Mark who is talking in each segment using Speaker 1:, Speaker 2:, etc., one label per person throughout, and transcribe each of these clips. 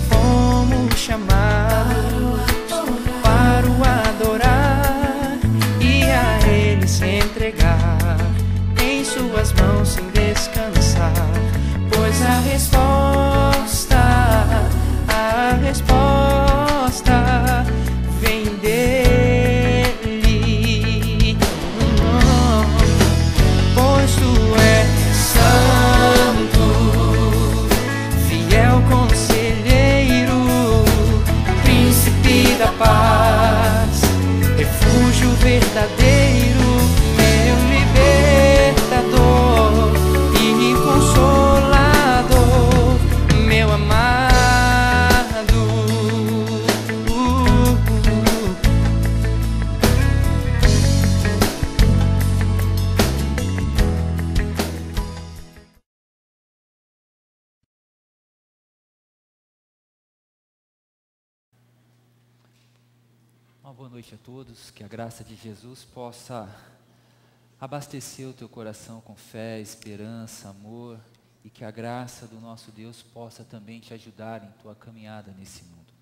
Speaker 1: Fomos chamados para o adorar e a Ele se entregar, em suas mãos sem descansar, pois a resposta vem dele. Pois tu és santo, fiel conselheiro, príncipe da paz, refúgio verdadeiro, meu libertador e consolador, meu amado.
Speaker 2: Uma boa noite a todos, que a graça de Jesus possa abastecer o teu coração com fé, esperança, amor, e que a graça do nosso Deus possa também te ajudar em tua caminhada nesse mundo.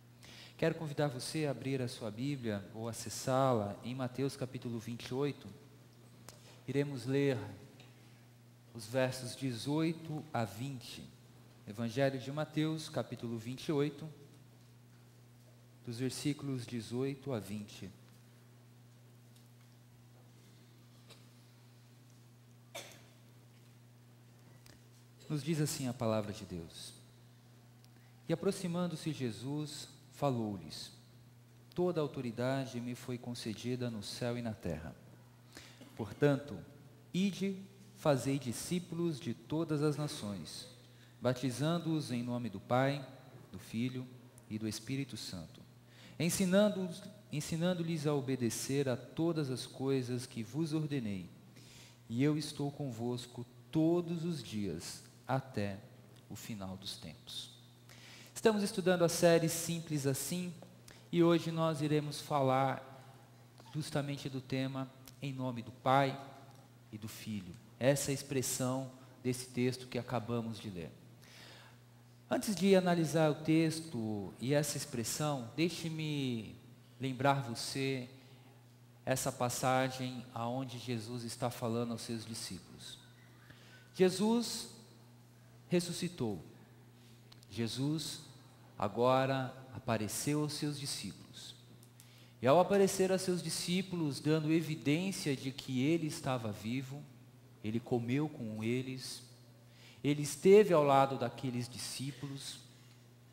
Speaker 2: Quero convidar você a abrir a sua Bíblia ou acessá-la em Mateus capítulo 28. Iremos ler os versos 18 a 20. Evangelho de Mateus capítulo 28. Dos versículos 18 a 20. Nos diz assim a palavra de Deus: E aproximando-se Jesus, falou-lhes: Toda a autoridade me foi concedida no céu e na terra. Portanto, ide, fazei discípulos de todas as nações, batizando-os em nome do Pai, do Filho e do Espírito Santo, ensinando-lhes a obedecer a todas as coisas que vos ordenei. E eu estou convosco todos os dias, até o final dos tempos. Estamos estudando a série Simples Assim, e hoje nós iremos falar justamente do tema em nome do Pai e do Filho. Essa é a expressão desse texto que acabamos de ler. Antes de analisar o texto e essa expressão, deixe-me lembrar você essa passagem aonde Jesus está falando aos seus discípulos. Jesus ressuscitou. Jesus agora apareceu aos seus discípulos. E ao aparecer aos seus discípulos, dando evidência de que ele estava vivo, ele comeu com eles. Ele esteve ao lado daqueles discípulos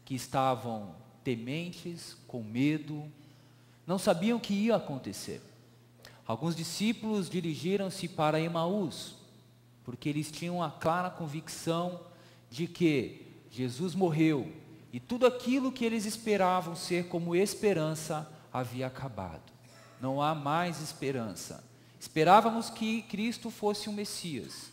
Speaker 2: que estavam tementes, com medo, não sabiam o que ia acontecer. Alguns discípulos dirigiram-se para Emaús, porque eles tinham a clara convicção de que Jesus morreu e tudo aquilo que eles esperavam ser como esperança havia acabado. Não há mais esperança. Esperávamos que Cristo fosse o Messias.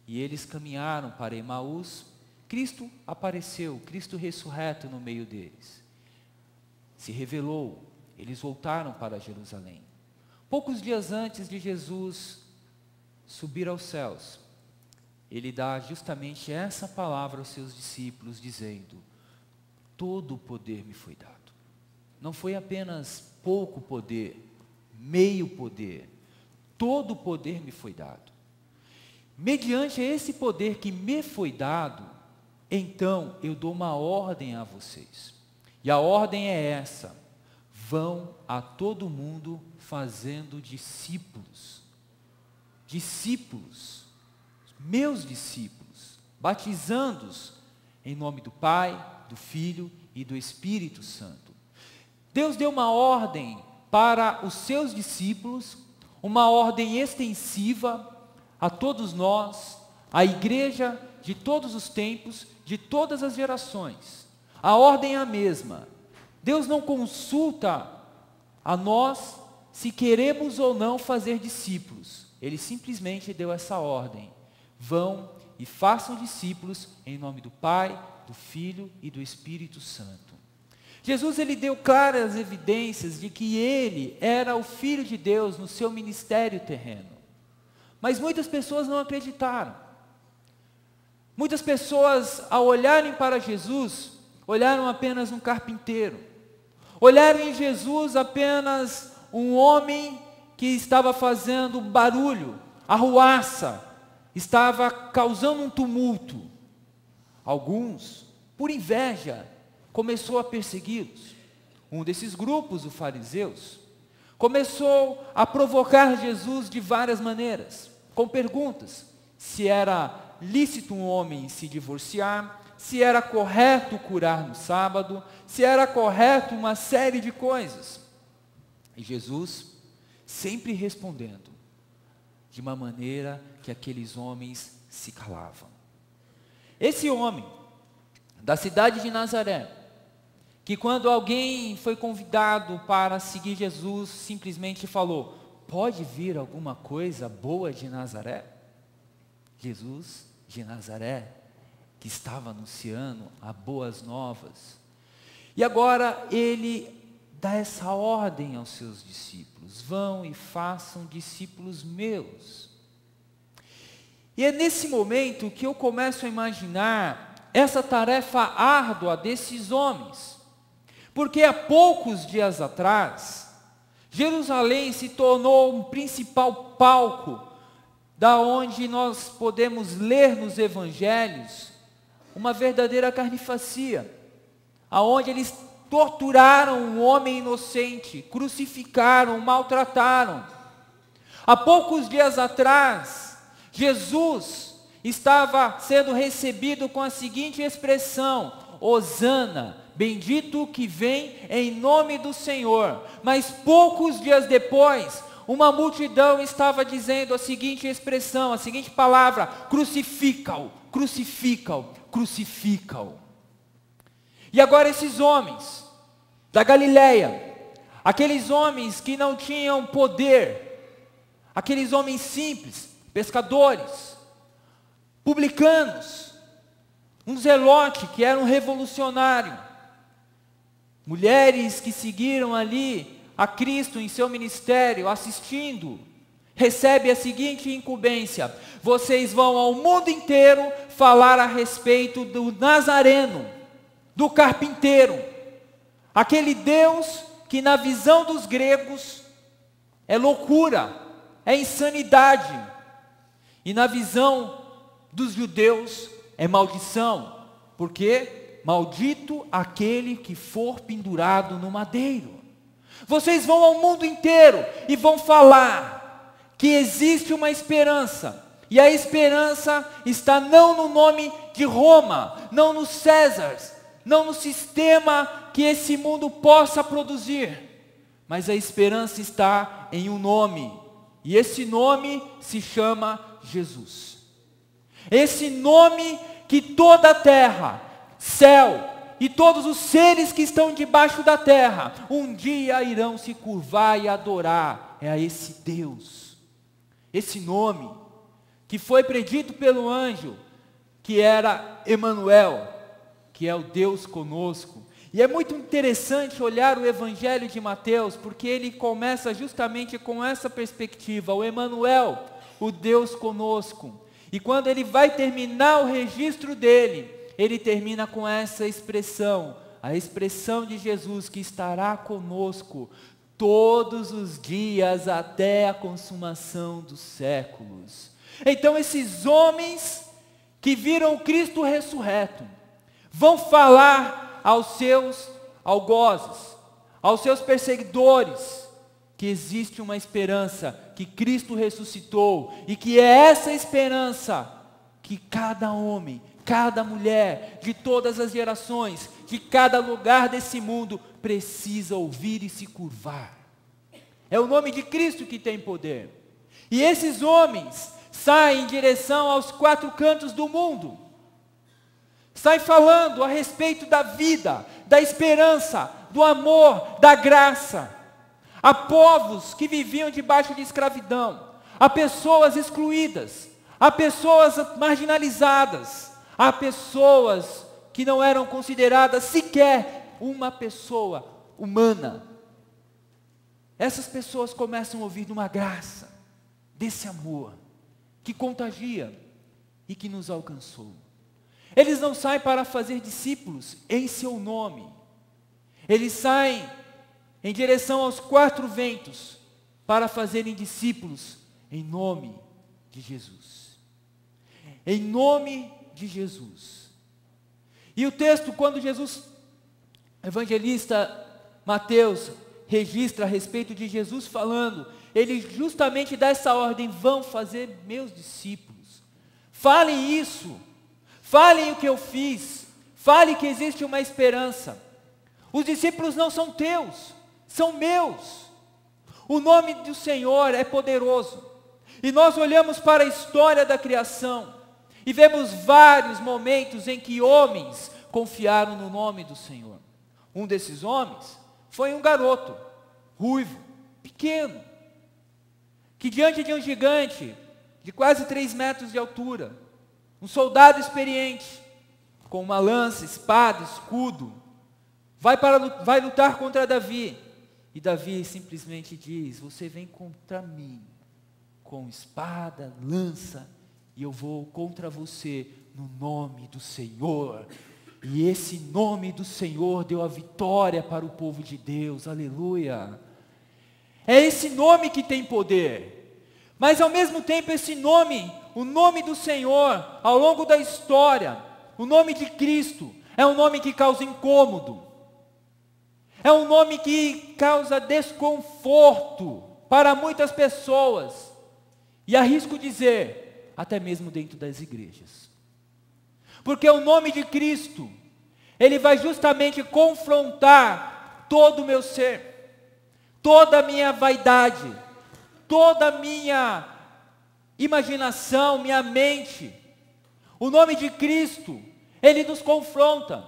Speaker 2: E eles caminharam para Emaús. Cristo apareceu, Cristo ressurreto no meio deles. Se revelou, eles voltaram para Jerusalém. Poucos dias antes de Jesus subir aos céus, ele dá justamente essa palavra aos seus discípulos, dizendo: todo o poder me foi dado. Não foi apenas pouco poder, meio poder. Todo o poder me foi dado. Mediante esse poder que me foi dado, então eu dou uma ordem a vocês. E a ordem é essa: vão a todo mundo fazendo discípulos. Discípulos, meus discípulos, batizando-os em nome do Pai, do Filho e do Espírito Santo. Deus deu uma ordem para os seus discípulos, uma ordem extensiva a todos nós, a igreja de todos os tempos, de todas as gerações. A ordem é a mesma. Deus não consulta a nós se queremos ou não fazer discípulos. Ele simplesmente deu essa ordem: vão e façam discípulos em nome do Pai, do Filho e do Espírito Santo. Jesus, ele deu claras evidências de que ele era o Filho de Deus no seu ministério terreno. Mas muitas pessoas não acreditaram. Muitas pessoas, ao olharem para Jesus, olharam apenas um carpinteiro. Olharam em Jesus apenas um homem que estava fazendo barulho, arruaça, estava causando um tumulto. Alguns, por inveja, começou a persegui-los. Um desses grupos, os fariseus, começou a provocar Jesus de várias maneiras, com perguntas: se era lícito um homem se divorciar, se era correto curar no sábado, se era correto uma série de coisas. E Jesus sempre respondendo de uma maneira que aqueles homens se calavam. Esse homem da cidade de Nazaré, que quando alguém foi convidado para seguir Jesus, simplesmente falou: pode vir alguma coisa boa de Nazaré? Jesus de Nazaré, que estava anunciando as boas novas. E agora ele dá essa ordem aos seus discípulos: vão e façam discípulos meus. E é nesse momento que eu começo a imaginar essa tarefa árdua desses homens. Porque há poucos dias atrás, Jerusalém se tornou um principal palco, da onde nós podemos ler nos evangelhos, uma verdadeira carnifacia, aonde eles torturaram um homem inocente, crucificaram, maltrataram. Há poucos dias atrás, Jesus estava sendo recebido com a seguinte expressão: Hosana, bendito que vem em nome do Senhor. Mas poucos dias depois, uma multidão estava dizendo a seguinte expressão, a seguinte palavra: crucifica-o, crucifica-o, crucifica-o. E agora esses homens da Galileia, aqueles homens que não tinham poder, aqueles homens simples, pescadores, publicanos, um zelote que era um revolucionário, mulheres que seguiram ali a Cristo em seu ministério, assistindo, recebe a seguinte incumbência: vocês vão ao mundo inteiro falar a respeito do Nazareno, do carpinteiro, aquele Deus que na visão dos gregos é loucura, é insanidade, e na visão dos judeus é maldição, porque maldito aquele que for pendurado no madeiro. Vocês vão ao mundo inteiro e vão falar que existe uma esperança, e a esperança está não no nome de Roma, não nos Césares, não no sistema que esse mundo possa produzir, mas a esperança está em um nome, e esse nome se chama Jesus. Esse nome que toda a terra, céu e todos os seres que estão debaixo da terra um dia irão se curvar e adorar é a esse Deus. Esse nome que foi predito pelo anjo, que era Emanuel, que é o Deus conosco. E é muito interessante olhar o Evangelho de Mateus, porque ele começa justamente com essa perspectiva: o Emanuel, o Deus conosco. E quando ele vai terminar o registro dele, ele termina com essa expressão, a expressão de Jesus, que estará conosco todos os dias até a consumação dos séculos. Então esses homens que viram Cristo ressurreto, vão falar aos seus algozes, aos seus perseguidores, que existe uma esperança, que Cristo ressuscitou, e que é essa esperança que cada homem, cada mulher, de todas as gerações, de cada lugar desse mundo, precisa ouvir e se curvar. É o nome de Cristo que tem poder. E esses homens saem em direção aos quatro cantos do mundo, saem falando a respeito da vida, da esperança, do amor, da graça. Há povos que viviam debaixo de escravidão, há pessoas excluídas, há pessoas marginalizadas, há pessoas que não eram consideradas sequer uma pessoa humana. Essas pessoas começam a ouvir de uma graça, desse amor, que contagia e que nos alcançou. Eles não saem para fazer discípulos em seu nome. Eles saem em direção aos 4 ventos para fazerem discípulos em nome de Jesus. Em nome de Jesus. E o texto, quando Jesus, evangelista Mateus, registra a respeito de Jesus falando, ele justamente dá essa ordem: vão fazer meus discípulos. Falem isso. Falem o que eu fiz. Falem que existe uma esperança. Os discípulos não são teus, são meus. O nome do Senhor é poderoso. E nós olhamos para a história da criação e vemos vários momentos em que homens confiaram no nome do Senhor. Um desses homens foi um garoto, ruivo, pequeno, que diante de um gigante de quase 3 metros de altura, um soldado experiente, com uma lança, espada, escudo, vai lutar contra Davi. E Davi simplesmente diz: você vem contra mim com espada, lança, e eu vou contra você no nome do Senhor. E esse nome do Senhor deu a vitória para o povo de Deus, aleluia. É esse nome que tem poder, mas ao mesmo tempo esse nome, o nome do Senhor, ao longo da história, o nome de Cristo, é um nome que causa incômodo, é um nome que causa desconforto para muitas pessoas, e arrisco dizer, até mesmo dentro das igrejas. Porque o nome de Cristo, ele vai justamente confrontar todo o meu ser, toda a minha vaidade, toda a minha imaginação, minha mente. O nome de Cristo, ele nos confronta.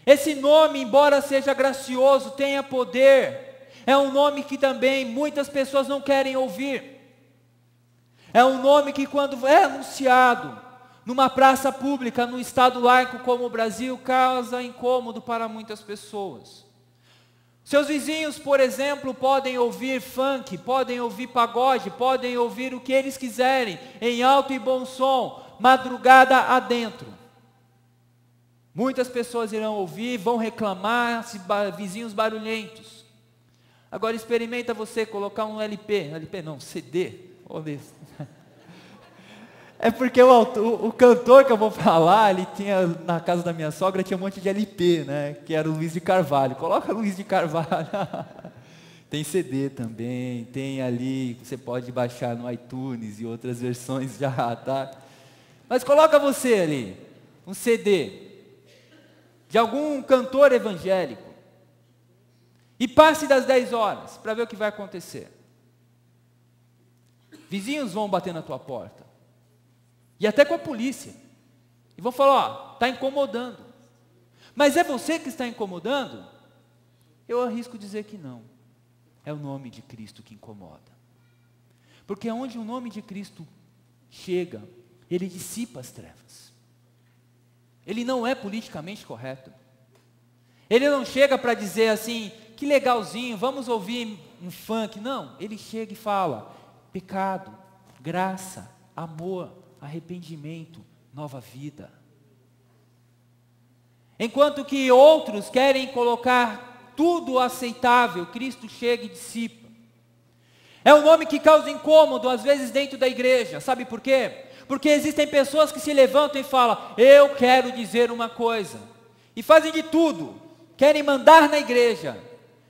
Speaker 2: Esse nome, embora seja gracioso, tenha poder, é um nome que também muitas pessoas não querem ouvir. É um nome que, quando é anunciado numa praça pública, num estado laico como o Brasil, causa incômodo para muitas pessoas. Seus vizinhos, por exemplo, podem ouvir funk, podem ouvir pagode, podem ouvir o que eles quiserem, em alto e bom som, madrugada adentro. Muitas pessoas irão ouvir, vão reclamar, vizinhos barulhentos. Agora experimenta você colocar um CD. É porque o cantor que eu vou falar, ele tinha, na casa da minha sogra, tinha um monte de LP, né? Que era o Luiz de Carvalho. Coloca Luiz de Carvalho. Tem CD também, tem ali, você pode baixar no iTunes e outras versões já, tá? Mas coloca você ali, um CD de algum cantor evangélico, e passe das 10 horas, para ver o que vai acontecer. Vizinhos vão bater na tua porta. E até com a polícia. E vão falar: está incomodando. Mas é você que está incomodando? Eu arrisco dizer que não. É o nome de Cristo que incomoda. Porque onde o nome de Cristo chega, ele dissipa as trevas. Ele não é politicamente correto. Ele não chega para dizer assim: que legalzinho, vamos ouvir um funk. Não, ele chega e fala: pecado, graça, amor, arrependimento, nova vida. Enquanto que outros querem colocar tudo aceitável, Cristo chega e dissipa. É um nome que causa incômodo, às vezes, dentro da igreja. Sabe por quê? Porque existem pessoas que se levantam e falam: eu quero dizer uma coisa. E fazem de tudo. Querem mandar na igreja.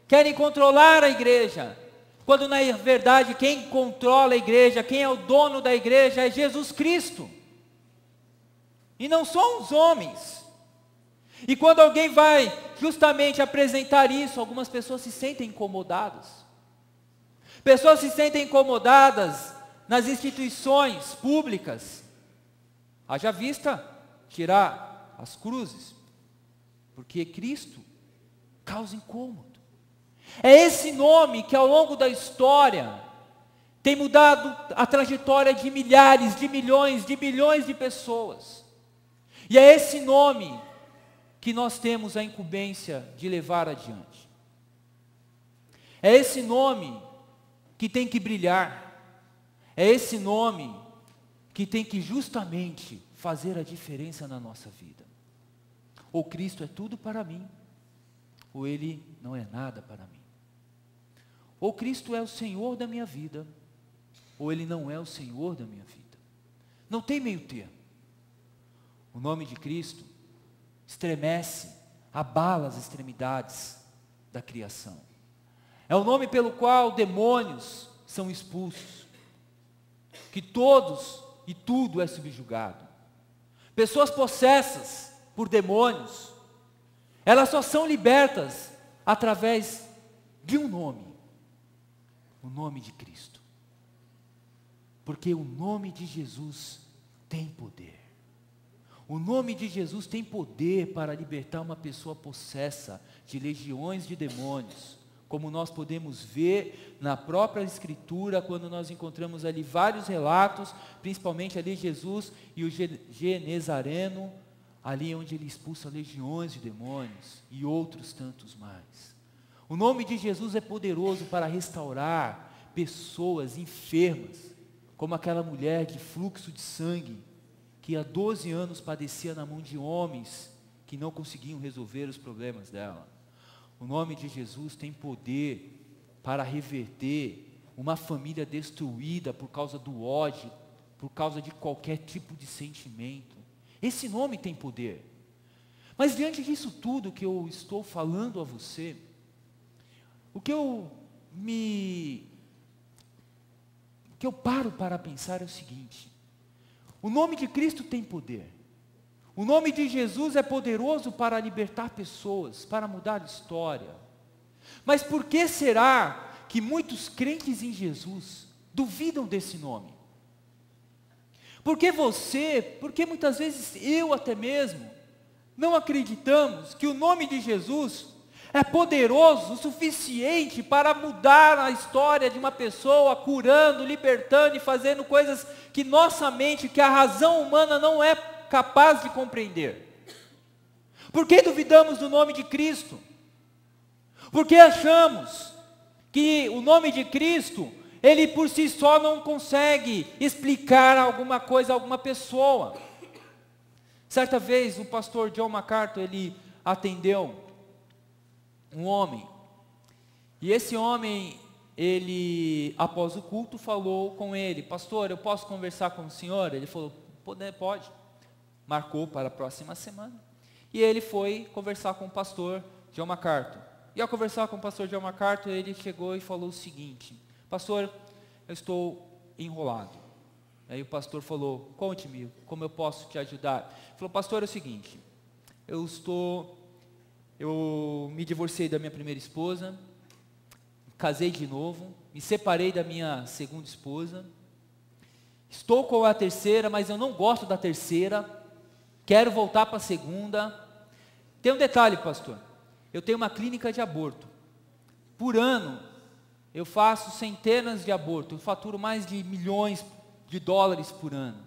Speaker 2: Querem controlar a igreja. Quando na verdade quem controla a igreja, quem é o dono da igreja é Jesus Cristo. E não são os homens. E quando alguém vai justamente apresentar isso, algumas pessoas se sentem incomodadas. Pessoas se sentem incomodadas nas instituições públicas. Haja vista tirar as cruzes. Porque Cristo causa incômodo. É esse nome que ao longo da história tem mudado a trajetória de milhares, de milhões, de bilhões de pessoas. E é esse nome que nós temos a incumbência de levar adiante. É esse nome que tem que brilhar. É esse nome que tem que justamente fazer a diferença na nossa vida. Ou Cristo é tudo para mim, ou Ele não é nada para mim. Ou Cristo é o Senhor da minha vida, ou Ele não é o Senhor da minha vida. Não tem meio termo. O nome de Cristo estremece, abala as extremidades da criação. É o nome pelo qual demônios são expulsos, que todos e tudo é subjugado. Pessoas possessas por demônios, elas só são libertas através de um nome, o nome de Cristo. Porque o nome de Jesus tem poder. O nome de Jesus tem poder para libertar uma pessoa possessa de legiões de demônios, como nós podemos ver na própria Escritura, quando nós encontramos ali vários relatos, principalmente ali Jesus e o Genezareno, ali onde ele expulsa legiões de demônios e outros tantos mais. O nome de Jesus é poderoso para restaurar pessoas enfermas, como aquela mulher de fluxo de sangue, que há 12 anos padecia na mão de homens que não conseguiam resolver os problemas dela. O nome de Jesus tem poder para reverter uma família destruída por causa do ódio, por causa de qualquer tipo de sentimento. Esse nome tem poder. Mas diante disso tudo que eu estou falando a você, o que eu paro para pensar é o seguinte: o nome de Cristo tem poder. O nome de Jesus é poderoso para libertar pessoas, para mudar a história. Mas por que será que muitos crentes em Jesus duvidam desse nome? Porque muitas vezes eu até mesmo, não acreditamos que o nome de Jesus é poderoso o suficiente para mudar a história de uma pessoa, curando, libertando e fazendo coisas que nossa mente, que a razão humana não é capaz de compreender. Por que duvidamos do nome de Cristo? Porque achamos que o nome de Cristo, ele por si só não consegue explicar alguma coisa a alguma pessoa. Certa vez o pastor John MacArthur, ele atendeu um homem, e esse homem, ele após o culto falou com ele: pastor, eu posso conversar com o senhor? Ele falou: pode. Marcou para a próxima semana, e ele foi conversar com o pastor John MacArthur. E ao conversar com o pastor John MacArthur, ele chegou e falou o seguinte: pastor, eu estou enrolado. Aí o pastor falou: conte-me, como eu posso te ajudar? Ele falou: pastor, é o seguinte, eu me divorciei da minha primeira esposa, casei de novo, me separei da minha segunda esposa, estou com a terceira, mas eu não gosto da terceira, quero voltar para a segunda. Tem um detalhe, pastor, eu tenho uma clínica de aborto. Por ano, eu faço centenas de abortos, eu faturo mais de milhões de dólares por ano.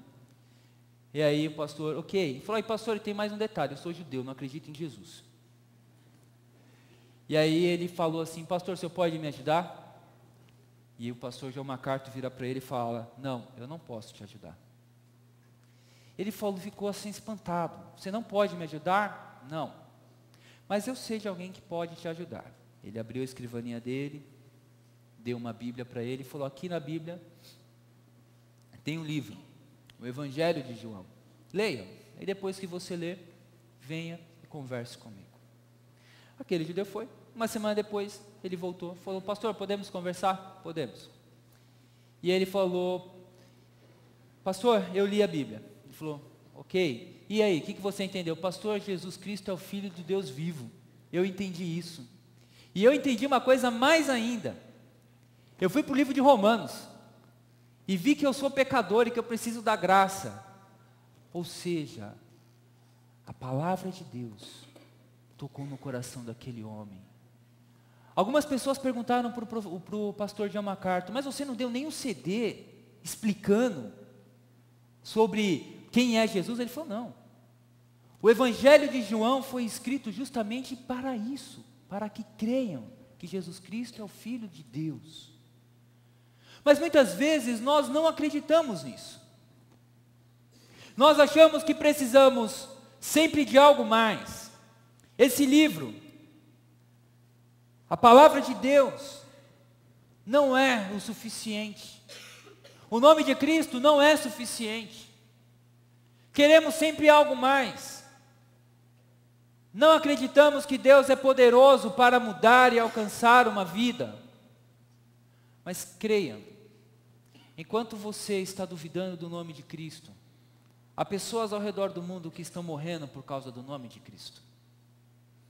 Speaker 2: E aí o pastor, ok. Ele falou: pastor, tem mais um detalhe, eu sou judeu, não acredito em Jesus. E aí ele falou assim: pastor, o senhor pode me ajudar? E o pastor John MacArthur vira para ele e fala: não, eu não posso te ajudar. Ele ficou assim espantado: você não pode me ajudar? Não. Mas eu sei de alguém que pode te ajudar. Ele abriu a escrivaninha dele, deu uma Bíblia para ele e falou: aqui na Bíblia tem um livro, o Evangelho de João. Leia, e depois que você ler, venha e converse comigo. Aquele judeu foi. Uma semana depois, ele voltou, falou: pastor, podemos conversar? Podemos. E ele falou: pastor, eu li a Bíblia. Ele falou: ok. E aí, o que você entendeu? Pastor, Jesus Cristo é o Filho de Deus vivo. Eu entendi isso. E eu entendi uma coisa mais ainda. Eu fui para o livro de Romanos e vi que eu sou pecador e que eu preciso da graça. Ou seja, a palavra de Deus tocou no coração daquele homem. Algumas pessoas perguntaram para o pastor John MacArthur: mas você não deu nenhum CD explicando sobre quem é Jesus? Ele falou: não. O Evangelho de João foi escrito justamente para isso, para que creiam que Jesus Cristo é o Filho de Deus. Mas muitas vezes nós não acreditamos nisso. Nós achamos que precisamos sempre de algo mais. Esse livro, a palavra de Deus, não é o suficiente. O nome de Cristo não é suficiente. Queremos sempre algo mais. Não acreditamos que Deus é poderoso para mudar e alcançar uma vida. Mas creia, enquanto você está duvidando do nome de Cristo, há pessoas ao redor do mundo que estão morrendo por causa do nome de Cristo.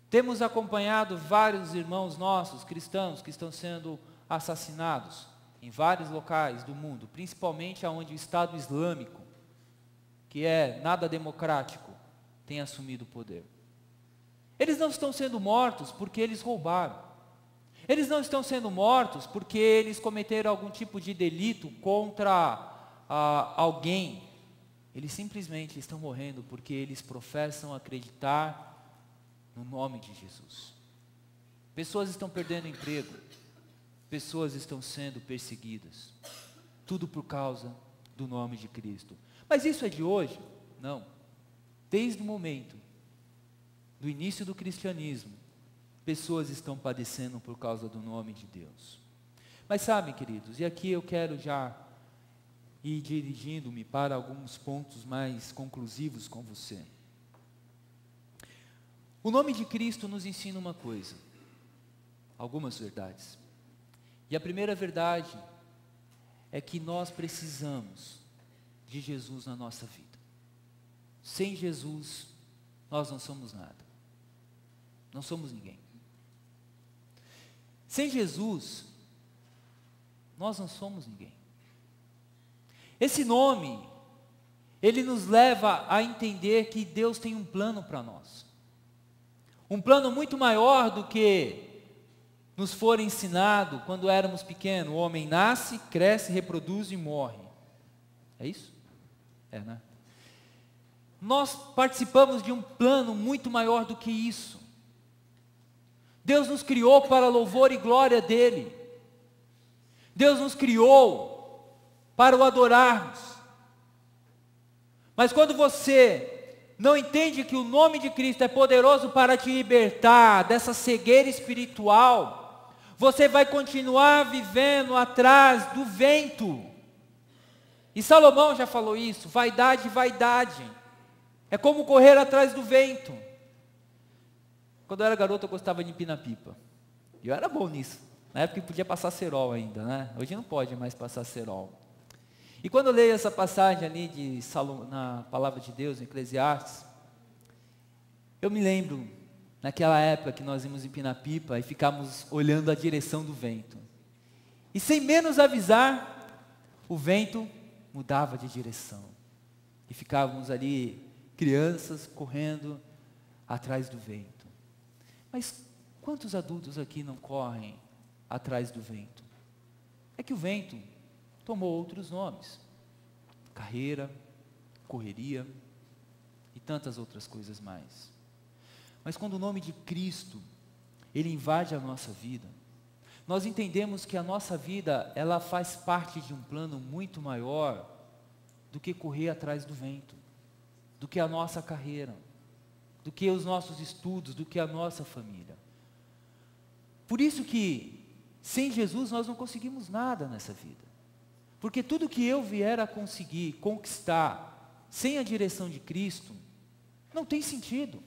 Speaker 2: Temos acompanhado vários irmãos nossos, cristãos, que estão sendo assassinados em vários locais do mundo, principalmente onde o Estado Islâmico, que é nada democrático, tem assumido o poder. Eles não estão sendo mortos porque eles roubaram. Eles não estão sendo mortos porque eles cometeram algum tipo de delito contra alguém. Eles simplesmente estão morrendo porque eles professam acreditar no nome de Jesus. Pessoas estão perdendo emprego. Pessoas estão sendo perseguidas. Tudo por causa do nome de Cristo. Mas isso é de hoje? Não. Desde o momento do início do cristianismo, pessoas estão padecendo por causa do nome de Deus. Mas sabem, queridos, e aqui eu quero já ir dirigindo-me para alguns pontos mais conclusivos com você. O nome de Cristo nos ensina uma coisa, algumas verdades. E a primeira verdade é que nós precisamos de Jesus na nossa vida. Sem Jesus, nós não somos nada. Não somos ninguém. Sem Jesus, nós não somos ninguém. Esse nome, ele nos leva a entender que Deus tem um plano para nós. Um plano muito maior do que nos for ensinado quando éramos pequenos. O homem nasce, cresce, reproduz e morre. É isso? É, né? Nós participamos de um plano muito maior do que isso. Deus nos criou para louvor e glória dEle. Deus nos criou para o adorarmos. Mas quando você não entende que o nome de Cristo é poderoso para te libertar dessa cegueira espiritual, você vai continuar vivendo atrás do vento. E Salomão já falou isso, vaidade, vaidade. É como correr atrás do vento. Quando eu era garoto eu gostava de empinar pipa. E eu era bom nisso. Na época podia passar cerol ainda, né? Hoje não pode mais passar cerol. E quando eu leio essa passagem ali de Salomão, na palavra de Deus, em Eclesiastes, eu me lembro, naquela época que nós íamos empinar pipa e ficávamos olhando a direção do vento. E sem menos avisar, o vento mudava de direção. E ficávamos ali, crianças, correndo atrás do vento. Mas quantos adultos aqui não correm atrás do vento? É que o vento tomou outros nomes. Carreira, correria e tantas outras coisas mais. Mas quando o nome de Cristo, ele invade a nossa vida, nós entendemos que a nossa vida, ela faz parte de um plano muito maior do que correr atrás do vento, do que a nossa carreira, do que os nossos estudos, do que a nossa família. Por isso que, sem Jesus, nós não conseguimos nada nessa vida. Porque tudo que eu vier a conseguir conquistar, sem a direção de Cristo, não tem sentido.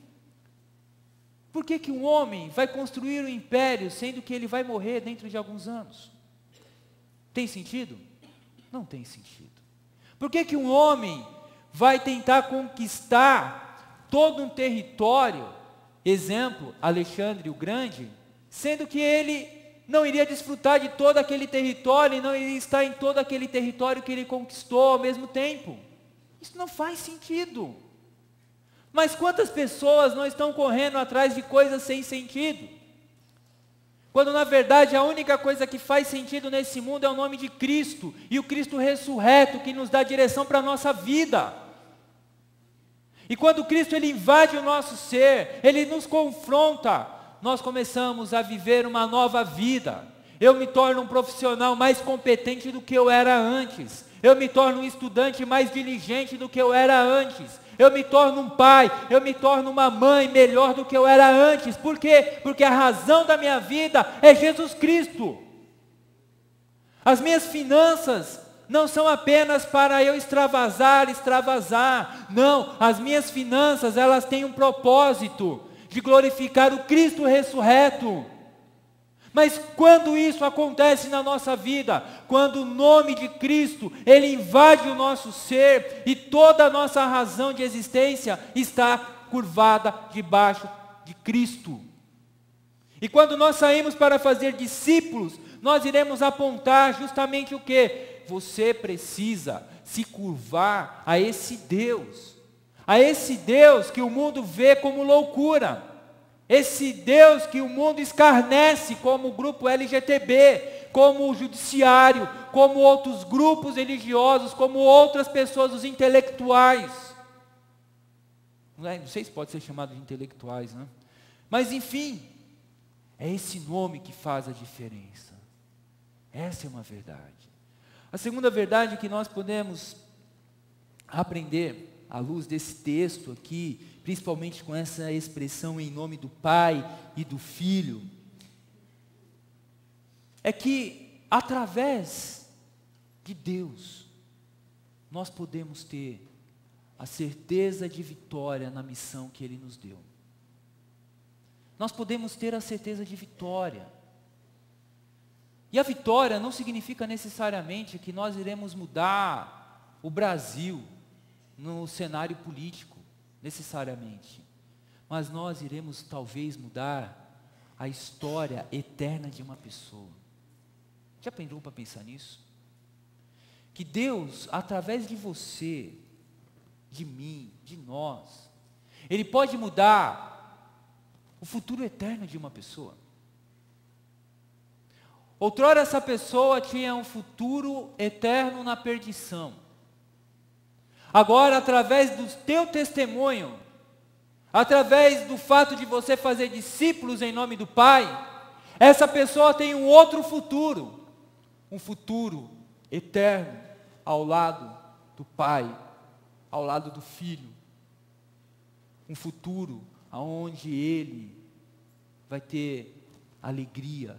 Speaker 2: Por que um homem vai construir um império, sendo que ele vai morrer dentro de alguns anos? Tem sentido? Não tem sentido. Por que um homem vai tentar conquistar todo um território, exemplo, Alexandre o Grande, sendo que ele não iria desfrutar de todo aquele território e não iria estar em todo aquele território que ele conquistou ao mesmo tempo? Isso não faz sentido. Mas quantas pessoas não estão correndo atrás de coisas sem sentido? Quando na verdade a única coisa que faz sentido nesse mundo é o nome de Cristo, e o Cristo ressurreto que nos dá direção para a nossa vida. E quando Cristo ele invade o nosso ser, ele nos confronta, nós começamos a viver uma nova vida. Eu me torno um profissional mais competente do que eu era antes. Eu me torno um estudante mais diligente do que eu era antes. Eu me torno um pai, eu me torno uma mãe melhor do que eu era antes. Por quê? Porque a razão da minha vida é Jesus Cristo. As minhas finanças não são apenas para eu extravasar. Não, as minhas finanças, elas têm um propósito de glorificar o Cristo ressurreto. Mas quando isso acontece na nossa vida, quando o nome de Cristo, ele invade o nosso ser e toda a nossa razão de existência está curvada debaixo de Cristo. E quando nós saímos para fazer discípulos, nós iremos apontar justamente o quê? Você precisa se curvar a esse Deus que o mundo vê como loucura. Esse Deus que o mundo escarnece, como o grupo LGTB, como o judiciário, como outros grupos religiosos, como outras pessoas, os intelectuais. Não sei se pode ser chamado de intelectuais, né? Mas enfim, é esse nome que faz a diferença. Essa é uma verdade. A segunda verdade que nós podemos aprender à luz desse texto aqui, principalmente com essa expressão em nome do Pai e do Filho, é que através de Deus, nós podemos ter a certeza de vitória na missão que Ele nos deu. Nós podemos ter a certeza de vitória. E a vitória não significa necessariamente que nós iremos mudar o Brasil no cenário político, necessariamente. Mas nós iremos talvez mudar a história eterna de uma pessoa. Já parou para pensar nisso? Que Deus, através de você, de mim, de nós, Ele pode mudar o futuro eterno de uma pessoa. Outrora essa pessoa tinha um futuro eterno na perdição. Agora, através do teu testemunho, através do fato de você fazer discípulos em nome do Pai, essa pessoa tem um outro futuro, um futuro eterno ao lado do Pai, ao lado do Filho, um futuro aonde ele vai ter alegria,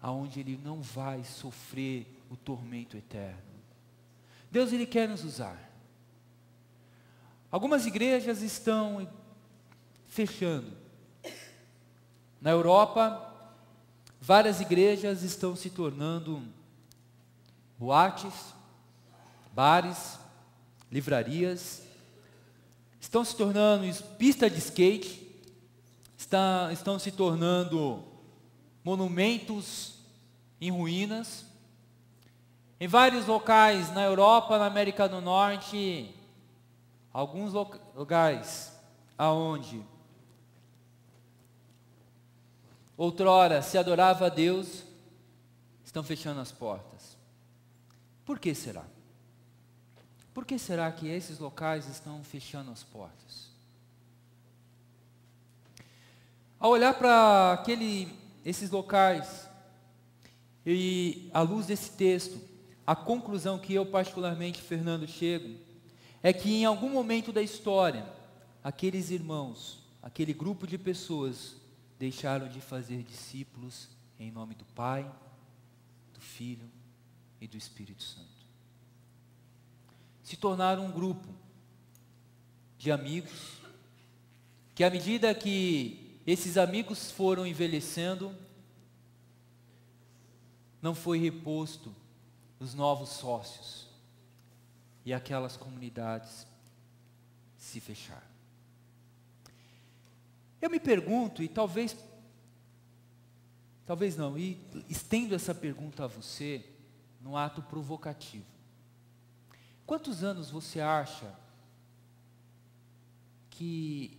Speaker 2: aonde ele não vai sofrer o tormento eterno. Deus, Ele quer nos usar. Algumas igrejas estão fechando. Na Europa, várias igrejas estão se tornando boates, bares, livrarias, estão se tornando pista de skate, estão se tornando monumentos em ruínas. Em vários locais na Europa, na América do Norte, alguns lugares aonde outrora se adorava a Deus, estão fechando as portas. Por que será? Por que será que esses locais estão fechando as portas? Ao olhar para esses locais, e à luz desse texto, a conclusão que eu particularmente, Fernando, chego, é que em algum momento da história, aqueles irmãos, aquele grupo de pessoas, deixaram de fazer discípulos em nome do Pai, do Filho e do Espírito Santo. Se tornaram um grupo de amigos, que à medida que esses amigos foram envelhecendo, não foi reposto os novos sócios, e aquelas comunidades se fecharam. Eu me pergunto, e talvez não, e estendo essa pergunta a você, num ato provocativo. Quantos anos você acha que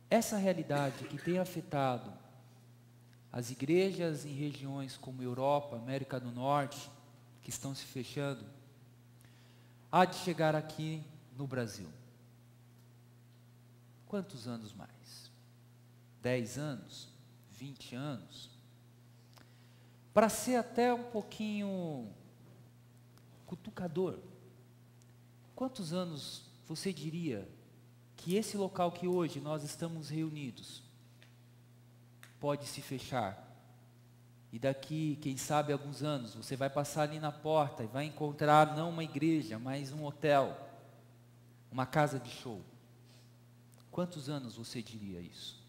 Speaker 2: essa realidade que tem afetado as igrejas em regiões como Europa, América do Norte, que estão se fechando, há de chegar aqui no Brasil? Quantos anos mais? 10 anos? 20 anos? Para ser até um pouquinho cutucador. Quantos anos você diria que esse local que hoje nós estamos reunidos pode se fechar? E daqui, quem sabe, alguns anos, você vai passar ali na porta e vai encontrar não uma igreja, mas um hotel, uma casa de show. Quantos anos você diria isso?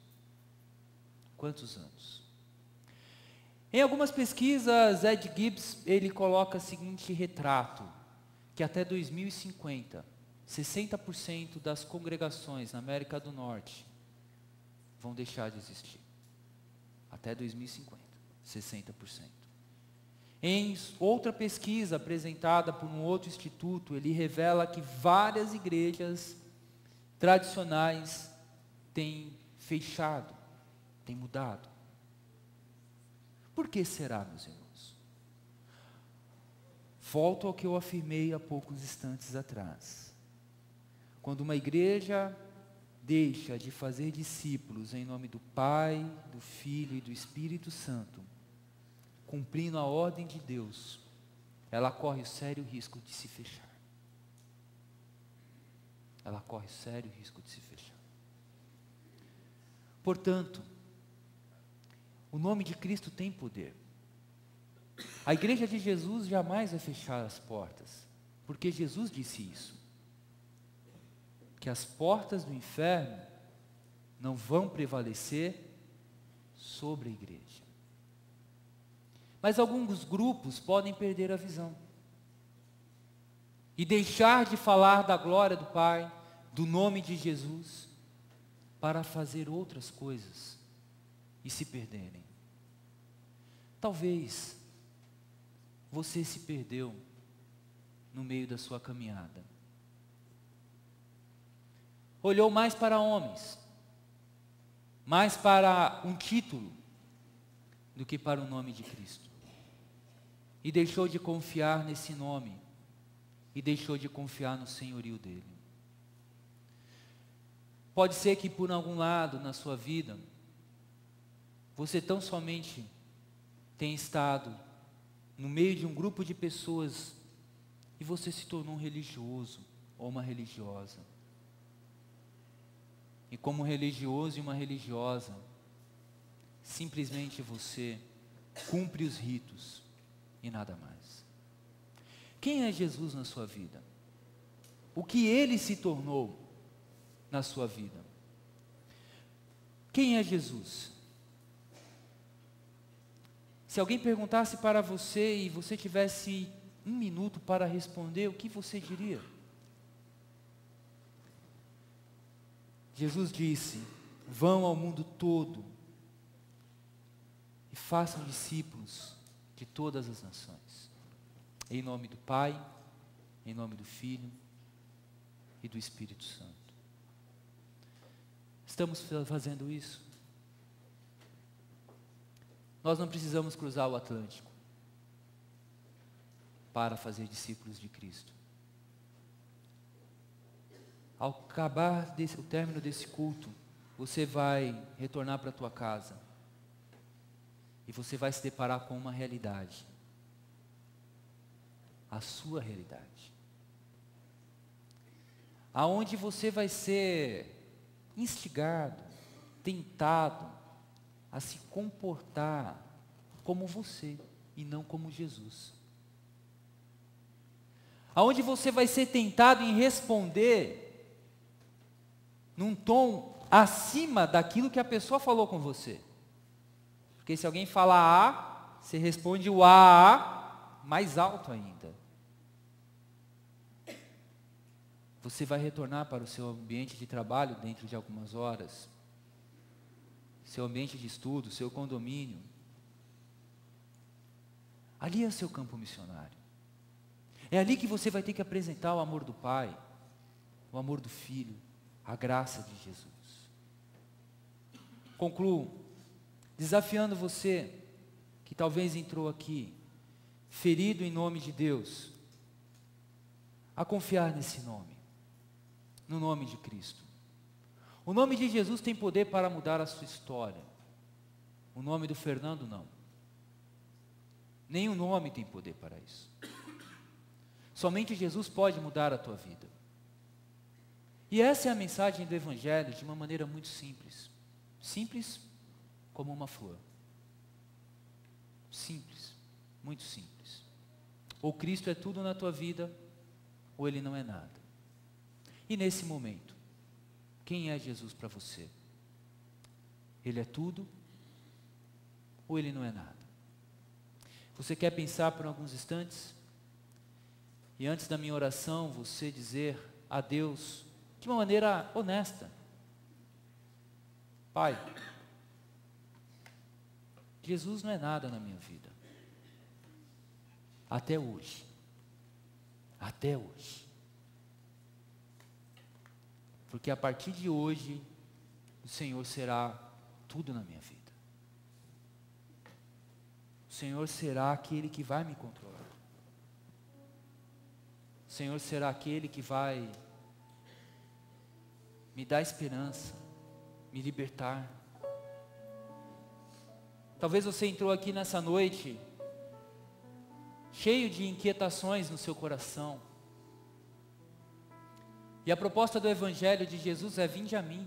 Speaker 2: Quantos anos? Em algumas pesquisas, Ed Gibbs, ele coloca o seguinte retrato, que até 2050, 60% das congregações na América do Norte vão deixar de existir. Até 2050. 60%. Em outra pesquisa apresentada por um outro instituto, ele revela que várias igrejas tradicionais têm fechado, têm mudado. Por que será, meus irmãos? Volto ao que eu afirmei há poucos instantes atrás. Quando uma igreja deixa de fazer discípulos em nome do Pai, do Filho e do Espírito Santo, cumprindo a ordem de Deus, ela corre o sério risco de se fechar. Ela corre o sério risco de se fechar. Portanto, o nome de Cristo tem poder. A igreja de Jesus jamais vai fechar as portas, porque Jesus disse isso. Que as portas do inferno não vão prevalecer sobre a igreja. Mas alguns grupos podem perder a visão e deixar de falar da glória do Pai, do nome de Jesus, para fazer outras coisas e se perderem. Talvez você se perdeu no meio da sua caminhada. Olhou mais para homens, mais para um título, do que para o nome de Cristo. E deixou de confiar nesse nome, e deixou de confiar no senhorio dele. Pode ser que por algum lado na sua vida, você tão somente tenha estado no meio de um grupo de pessoas, e você se tornou um religioso, ou uma religiosa. E como um religioso e uma religiosa, simplesmente você cumpre os ritos e nada mais. Quem é Jesus na sua vida? O que Ele se tornou na sua vida? Quem é Jesus? Se alguém perguntasse para você e você tivesse 1 minuto para responder, o que você diria? Jesus disse: vão ao mundo todo e façam discípulos de todas as nações, em nome do Pai, em nome do Filho e do Espírito Santo. Estamos fazendo isso? Nós não precisamos cruzar o Atlântico para fazer discípulos de Cristo. Ao acabar o término desse culto, você vai retornar para a tua casa e você vai se deparar com uma realidade, a sua realidade, aonde você vai ser instigado, tentado a se comportar como você e não como Jesus, aonde você vai ser tentado em responder num tom acima daquilo que a pessoa falou com você. Porque se alguém fala A, você responde o A mais alto ainda. Você vai retornar para o seu ambiente de trabalho dentro de algumas horas, seu ambiente de estudo, seu condomínio. Ali é o seu campo missionário. É ali que você vai ter que apresentar o amor do Pai, o amor do Filho, a graça de Jesus. Concluo desafiando você que talvez entrou aqui ferido em nome de Deus, a confiar nesse nome, no nome de Cristo. O nome de Jesus tem poder para mudar a sua história. O nome do Fernando não. Nenhum nome tem poder para isso. Somente Jesus pode mudar a tua vida. E essa é a mensagem do Evangelho de uma maneira muito simples. Simples como uma flor. Simples, muito simples. Ou Cristo é tudo na tua vida, ou Ele não é nada. E nesse momento, quem é Jesus para você? Ele é tudo, ou Ele não é nada? Você quer pensar por alguns instantes? E antes da minha oração, você dizer a Deus, de uma maneira honesta: Pai, Jesus não é nada na minha vida. Até hoje. Até hoje. Porque a partir de hoje, o Senhor será tudo na minha vida. O Senhor será aquele que vai me controlar. O Senhor será aquele que vai me dar esperança, me libertar. Talvez você entrou aqui nessa noite cheio de inquietações no seu coração. E a proposta do Evangelho de Jesus é: vinde a mim.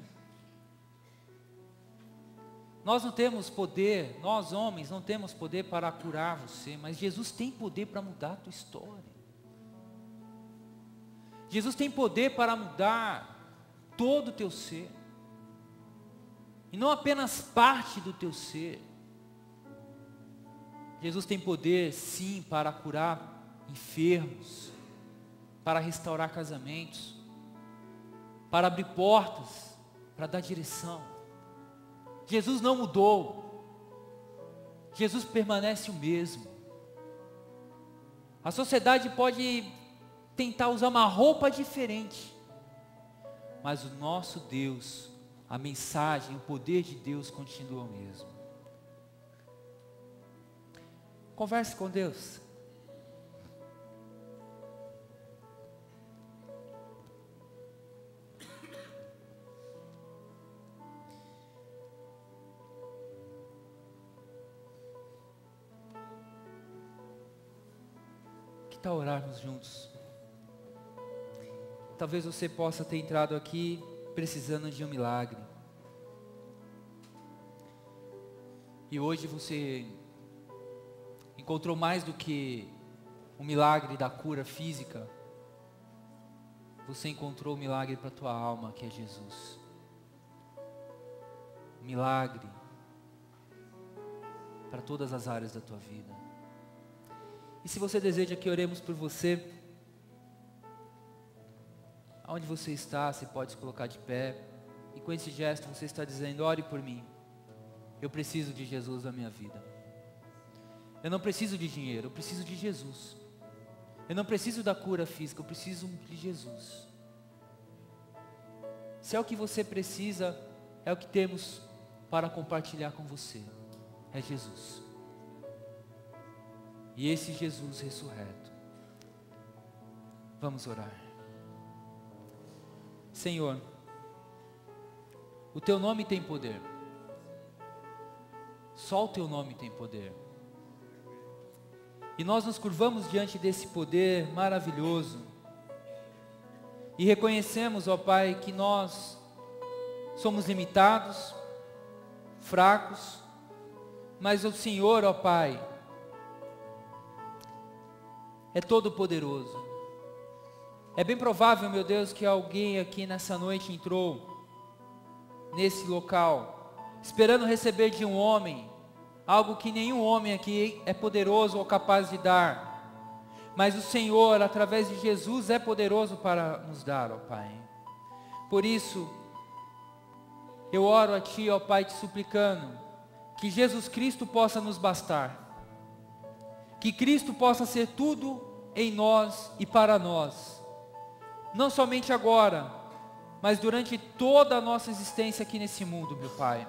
Speaker 2: Nós não temos poder, nós homens não temos poder para curar você, mas Jesus tem poder para mudar a tua história. Jesus tem poder para mudar todo o teu ser. E não apenas parte do teu ser. Jesus tem poder, sim, para curar enfermos, para restaurar casamentos, para abrir portas, para dar direção. Jesus não mudou. Jesus permanece o mesmo. A sociedade pode tentar usar uma roupa diferente, mas o nosso Deus, a mensagem, o poder de Deus continua o mesmo. Converse com Deus. Que tal orarmos juntos? Talvez você possa ter entrado aqui precisando de um milagre. E hoje você encontrou mais do que o milagre da cura física. Você encontrou o milagre para a tua alma, que é Jesus. Um milagre para todas as áreas da tua vida. E se você deseja que oremos por você, aonde você está, você pode se colocar de pé. E com esse gesto você está dizendo: ore por mim. Eu preciso de Jesus na minha vida. Eu não preciso de dinheiro, eu preciso de Jesus. Eu não preciso da cura física, eu preciso de Jesus. Se é o que você precisa, é o que temos para compartilhar com você. É Jesus. E esse Jesus ressurreto. Vamos orar. Senhor, o teu nome tem poder. Só o teu nome tem poder. E nós nos curvamos diante desse poder maravilhoso. E reconhecemos, ó Pai, que nós somos limitados, fracos, mas o Senhor, ó Pai, é todo poderoso. É bem provável, meu Deus, que alguém aqui nessa noite entrou nesse local, esperando receber de um homem algo que nenhum homem aqui é poderoso ou capaz de dar. Mas o Senhor, através de Jesus, é poderoso para nos dar, ó Pai. Por isso, eu oro a Ti, ó Pai, te suplicando que Jesus Cristo possa nos bastar. Que Cristo possa ser tudo em nós e para nós. Não somente agora, mas durante toda a nossa existência aqui nesse mundo, meu Pai.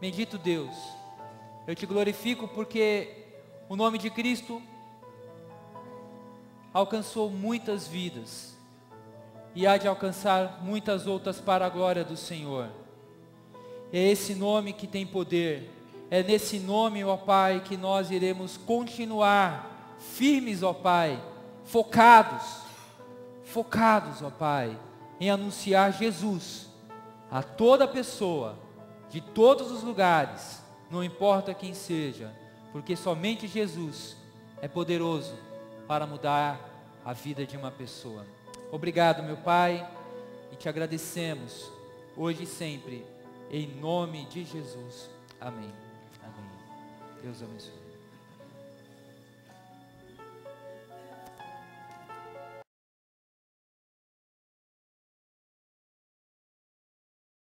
Speaker 2: Bendito Deus, eu te glorifico porque o nome de Cristo alcançou muitas vidas e há de alcançar muitas outras para a glória do Senhor. É esse nome que tem poder, é nesse nome, ó Pai, que nós iremos continuar firmes, ó Pai, focados, ó Pai, em anunciar Jesus a toda pessoa, de todos os lugares, não importa quem seja, porque somente Jesus é poderoso para mudar a vida de uma pessoa. Obrigado, meu Pai, e te agradecemos, hoje e sempre, em nome de Jesus. Amém. Amém. Deus abençoe.